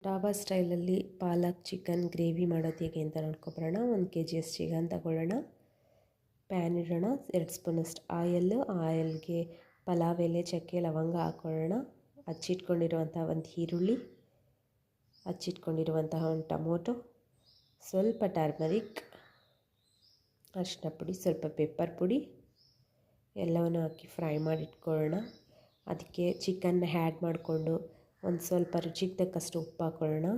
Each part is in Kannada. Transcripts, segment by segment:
ಡಾಬಾ ಸ್ಟೈಲಲ್ಲಿ ಪಾಲಕ್ ಚಿಕನ್ ಗ್ರೇವಿ ಮಾಡೋದು ಹೇಗೆ ಅಂತ ನೋಡ್ಕೊಬರೋಣ. 1 kg ಚಿಕನ್ ತಗೊಳ್ಳೋಣ. ಪ್ಯಾನ್ ಇಡೋಣ. 2 ಸ್ಪೂನಷ್ಟು ಆಯಿಲ್ಗೆ ಪಲಾವ್ ಎಲೆ, ಚಕ್ಕೆ, ಲವಂಗ ಹಾಕ್ಕೊಳ್ಳೋಣ. ಹಚ್ಚಿಟ್ಕೊಂಡಿರುವಂಥ ಒಂದು ಈರುಳ್ಳಿ, ಹಚ್ಚಿಟ್ಕೊಂಡಿರುವಂತಹ ಒಂದು ಟೊಮೊಟೊ, ಸ್ವಲ್ಪ ಟರ್ಮರಿಕ್, ಅರಿಶಿನ ಪುಡಿ, ಸ್ವಲ್ಪ ಪೆಪ್ಪರ್ ಪುಡಿ ಎಲ್ಲವನ್ನು ಹಾಕಿ ಫ್ರೈ ಮಾಡಿಟ್ಕೊಳ್ಳೋಣ. ಅದಕ್ಕೆ ಚಿಕನ್ನ ಆ್ಯಡ್ ಮಾಡಿಕೊಂಡು ಒಂದು ಸ್ವಲ್ಪ ರುಚಿಗೆ ತಕ್ಕಷ್ಟು ಉಪ್ಪು ಹಾಕ್ಕೊಳ್ಳೋಣ.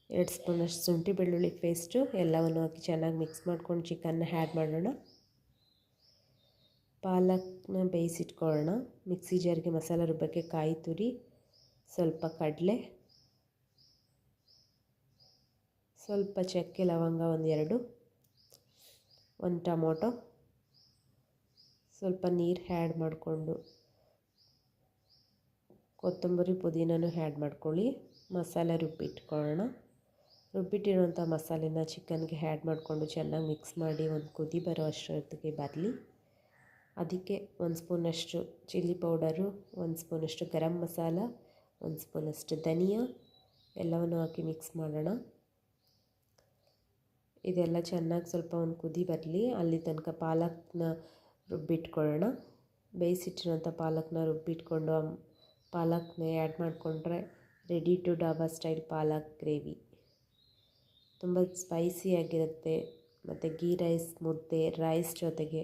2 ಸ್ಪೂನಷ್ಟು ಶುಂಠಿ ಬೆಳ್ಳುಳ್ಳಿ ಪೇಸ್ಟು ಎಲ್ಲವನ್ನು ಹಾಕಿ ಚೆನ್ನಾಗಿ ಮಿಕ್ಸ್ ಮಾಡ್ಕೊಂಡು ಚಿಕನ್ನ ಆ್ಯಡ್ ಮಾಡೋಣ. ಪಾಲಕ್ನ ಬೇಯಿಸಿಟ್ಕೊಳ್ಳೋಣ. ಮಿಕ್ಸಿ ಜಾರ್ಗೆ ಮಸಾಲ ರುಬ್ಬಕ್ಕೆ ಕಾಯಿ ತುರಿ, ಸ್ವಲ್ಪ ಕಡಲೆ, ಸ್ವಲ್ಪ ಚಕ್ಕೆ ಲವಂಗ ಒಂದು ಟೊಮೊಟೊ, ಸ್ವಲ್ಪ ನೀರು ಆ್ಯಡ್ ಮಾಡಿಕೊಂಡು ಕೊತ್ತಂಬರಿ ಪುದೀನೂ ಆ್ಯಡ್ ಮಾಡ್ಕೊಳ್ಳಿ. ಮಸಾಲೆ ರುಬ್ಬಿಟ್ಕೊಳ್ಳೋಣ. ರುಬ್ಬಿಟ್ಟಿರುವಂಥ ಮಸಾಲೆನ ಚಿಕನ್ಗೆ ಆ್ಯಡ್ ಮಾಡಿಕೊಂಡು ಚೆನ್ನಾಗಿ ಮಿಕ್ಸ್ ಮಾಡಿ ಒಂದು ಕುದಿ ಬರೋ ಅಷ್ಟೊತ್ತಿಗೆ ಬರಲಿ. ಅದಕ್ಕೆ 1 ಸ್ಪೂನಷ್ಟು ಚಿಲ್ಲಿ ಪೌಡರು, 1 ಸ್ಪೂನಷ್ಟು ಗರಂ ಮಸಾಲ, 1 ಸ್ಪೂನಷ್ಟು ಧನಿಯಾ ಎಲ್ಲವನ್ನು ಹಾಕಿ ಮಿಕ್ಸ್ ಮಾಡೋಣ. ಇದೆಲ್ಲ ಚೆನ್ನಾಗಿ ಸ್ವಲ್ಪ ಒಂದು ಕುದಿ ಬರಲಿ. ಅಲ್ಲಿ ತನಕ ಪಾಲಕ್ನ ರುಬ್ಬಿಟ್ಕೊಳ್ಳೋಣ. ಬೇಯಿಸಿಟ್ಟಿರೋಂಥ ಪಾಲಕ್ನ ರುಬ್ಬಿಟ್ಕೊಂಡು ಪಾಲಕ್ನ ಆ್ಯಡ್ ಮಾಡಿಕೊಂಡ್ರೆ ready to dhaba style palak gravy. ತುಂಬ ಸ್ಪೈಸಿಯಾಗಿರುತ್ತೆ ಮತ್ತು ಗೀ ರೈಸ್, ಮುದ್ದೆ, ರೈಸ್ ಜೊತೆಗೆ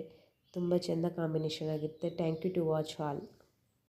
ತುಂಬ ಚೆಂದ ಕಾಂಬಿನೇಷನ್ ಆಗಿರುತ್ತೆ. Thank you to watch all.